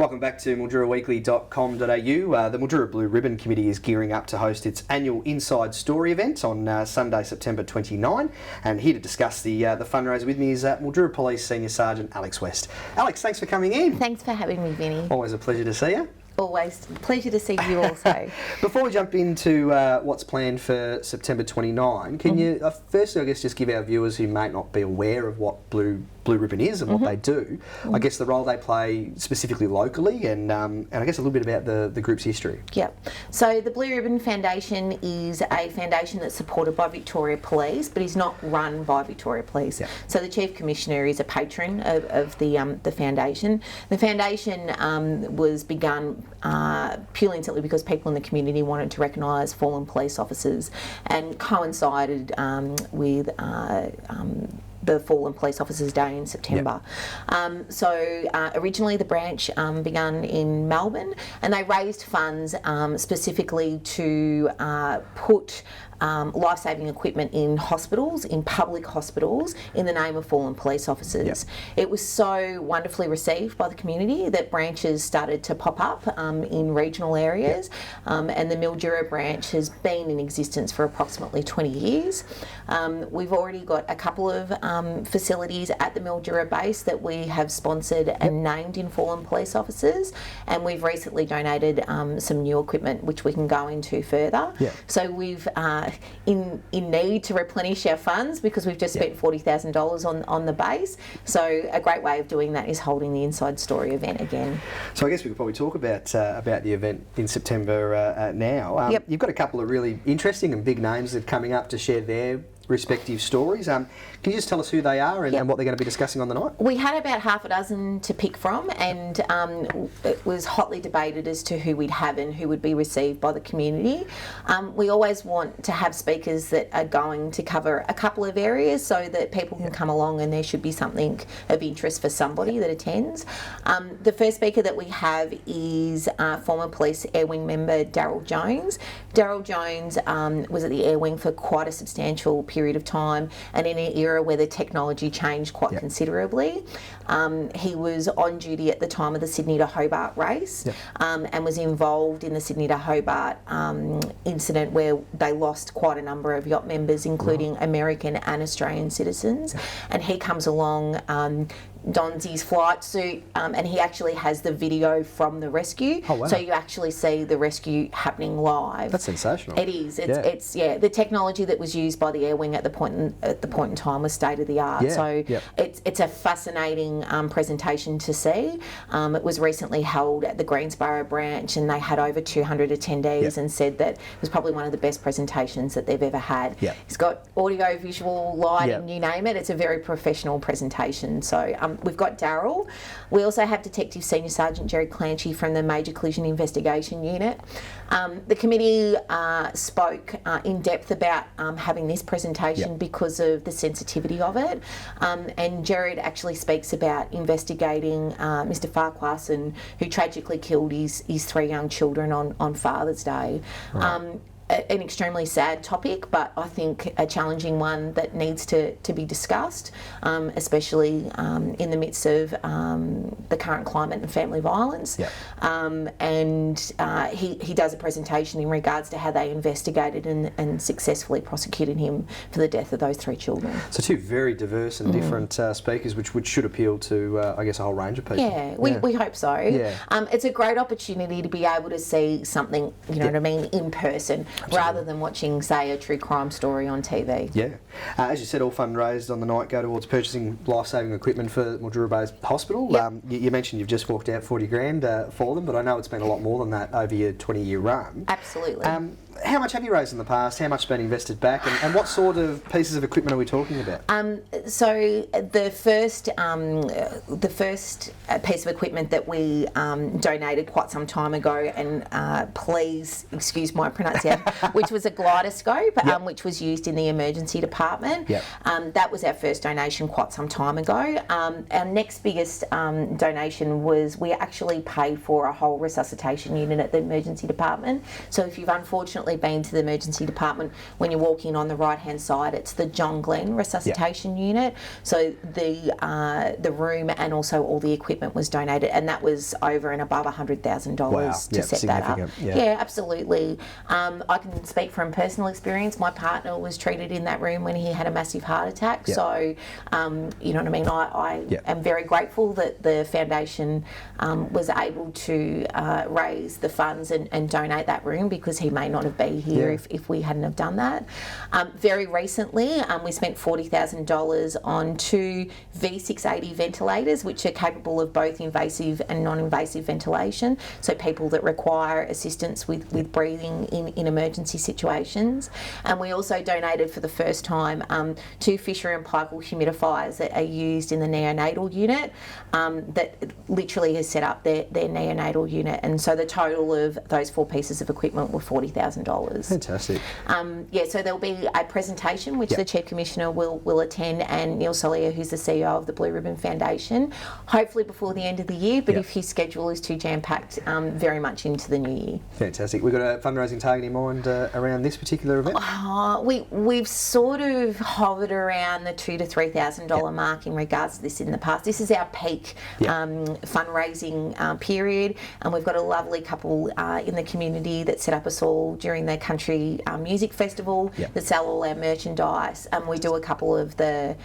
Welcome back to MilduraWeekly.com.au. The Mildura Blue Ribbon Committee is gearing up to host its annual Inside Story event on Sunday, September 29. And here to discuss the fundraiser with me is Mildura Police Senior Sergeant Alex West. Alex, thanks for coming in. Thanks for having me, Vinnie. Always a pleasure to see you. Always a pleasure to see you also. Before we jump into what's planned for September 29, can you firstly, I guess, just give our viewers who may not be aware of what Blue Ribbon is and what they do, I guess the role they play specifically locally and I guess a little bit about the group's history. Yep. So the Blue Ribbon Foundation is a foundation that's supported by Victoria Police, but is not run by Victoria Police. Yep. So the Chief Commissioner is a patron of the foundation. The foundation was begun purely and simply because people in the community wanted to recognise fallen police officers, and coincided with the Fallen Police Officers Day in September. Yep. Originally the branch began in Melbourne, and they raised funds specifically to put life-saving equipment in hospitals, in public hospitals, in the name of fallen police officers. Yep. It was so wonderfully received by the community that branches started to pop up in regional areas, and the Mildura branch has been in existence for approximately 20 years. We've already got a couple of facilities at the Mildura base that we have sponsored and named in fallen police officers, and we've recently donated some new equipment which we can go into further. Yep. So we've in need to replenish our funds because we've just spent $40,000 on the base. So a great way of doing that is holding the Inside Story event again. So I guess we could probably talk about the event in September now. You've got a couple of really interesting and big names that are coming up to share their respective stories. Can you just tell us who they are and what they're going to be discussing on the night? We had about half a dozen to pick from, and it was hotly debated as to who we'd have and who would be received by the community. We always want to have speakers that are going to cover a couple of areas so that people can come along and there should be something of interest for somebody that attends. The first speaker that we have is former police Air Wing member Daryl Jones. Daryl Jones was at the Air Wing for quite a substantial period of time, and in an era where the technology changed quite considerably. He was on duty at the time of the Sydney to Hobart race, and was involved in the Sydney to Hobart incident where they lost quite a number of yacht members, including American and Australian citizens. And he comes along, dons his flight suit, and he actually has the video from the rescue. Oh, wow. So you actually see the rescue happening live. That's sensational. It is. It's the technology that was used by the Air Wing at the point in time was state of the art. So it's a fascinating presentation to see. It was recently held at the Greensboro branch, and they had over 200 attendees and said that it was probably one of the best presentations that they've ever had. It's got audio, visual, lighting, you name it. It's a very professional presentation. So we've got Daryl. We also have Detective Senior Sergeant Jerry Clancy from the Major Collision Investigation Unit. The committee spoke in depth about having this presentation because of the sensitivity of it. And Jared actually speaks about investigating Mr. Farquharson, who tragically killed his 3 young children on Father's Day. Right. An extremely sad topic, but I think a challenging one that needs to be discussed, especially in the midst of the current climate and family violence. And he does a presentation in regards to how they investigated and successfully prosecuted him for the death of those 3 children. So 2 very diverse and different speakers, which should appeal to, I guess, a whole range of people. We hope so. It's a great opportunity to be able to see something, you know what I mean, in person. Absolutely. Rather than watching, say, a true crime story on TV. As you said, all funds raised on the night go towards purchasing life-saving equipment for Mildura Bay Hospital. You mentioned you've just forked out $40,000 for them, but I know it's been a lot more than that over your 20-year run. Absolutely. How much have you raised in the past? How much has been invested back? And what sort of pieces of equipment are we talking about? So the first piece of equipment that we donated quite some time ago, and please excuse my pronunciation, which was a glidoscope, which was used in the emergency department. That was our first donation quite some time ago. Our next biggest donation was we actually paid for a whole resuscitation unit at the emergency department. So if you've unfortunately definitely been to the emergency department. When you walk in on the right-hand side, it's the John Glenn resuscitation unit. So the room and also all the equipment was donated, and that was over and above $100,000 to set that up. Yeah, absolutely. I can speak from personal experience. My partner was treated in that room when he had a massive heart attack. So, you know what I mean? I am very grateful that the foundation was able to raise the funds and donate that room, because he may not have been here if we hadn't have done that. Very recently, we spent $40,000 on 2 V680 ventilators, which are capable of both invasive and non-invasive ventilation, so people that require assistance with breathing in emergency situations. And we also donated for the first time 2 Fisher and Paykel humidifiers that are used in the neonatal unit, that literally has set up their neonatal unit. And so the total of those 4 pieces of equipment were $40,000. Fantastic. So there'll be a presentation which the Chief Commissioner will attend, and Neil Solier, who's the CEO of the Blue Ribbon Foundation, hopefully before the end of the year, but if his schedule is too jam-packed, very much into the new year. Fantastic. We've got a fundraising target in mind around this particular event? We've sort of hovered around the $2,000 to $3,000 mark in regards to this in the past. This is our peak fundraising period, and we've got a lovely couple in the community that set up us all during the country music festival that sell all our merchandise, and we do a couple of the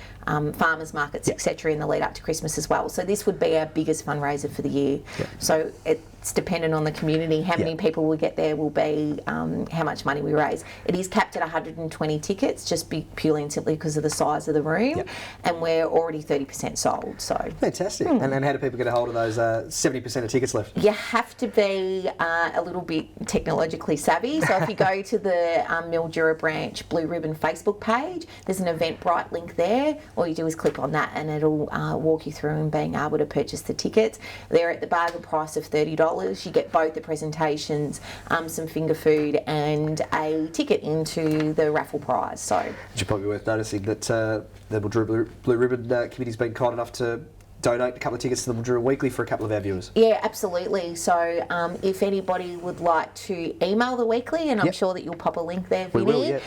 farmers markets, etc., in the lead up to Christmas as well. So this would be our biggest fundraiser for the year. So it's dependent on the community. How many people we get there will be how much money we raise. It is capped at 120 tickets, just purely and simply because of the size of the room, and we're already 30% sold. So fantastic. And how do people get a hold of those 70% of tickets left? You have to be a little bit technologically savvy. So if you go to the Mildura branch Blue Ribbon Facebook page, there's an Eventbrite link there. All you do is click on that, and it'll walk you through and being able to purchase the tickets. They're at the bargain price of $30. You get both the presentations, some finger food, and a ticket into the raffle prize. So it should probably be worth noticing that the Mildura Blue Ribbon Committee's been kind enough to donate a couple of tickets to the Mildura Weekly for a couple of our viewers. Yeah, absolutely. So if anybody would like to email the Weekly, and I'm sure that you'll pop a link there, Vinnie,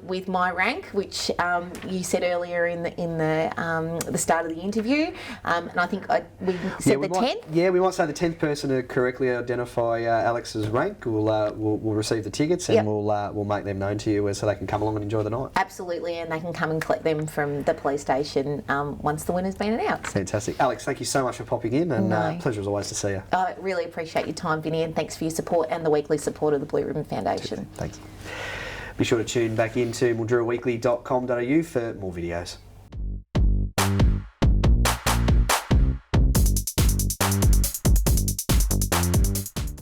with my rank, which you said earlier in the start of the interview, and I think we said the 10th. Yeah, we might say the 10th person to correctly identify Alex's rank will receive the tickets, and we'll make them known to you so they can come along and enjoy the night. Absolutely, and they can come and collect them from the police station once the winner's been announced. Fantastic. Alex, thank you so much for popping in, and pleasure as always to see you. I really appreciate your time, Vinnie, and thanks for your support and the weekly support of the Blue Ribbon Foundation. Thanks. Be sure to tune back into milduraweekly.com.au for more videos.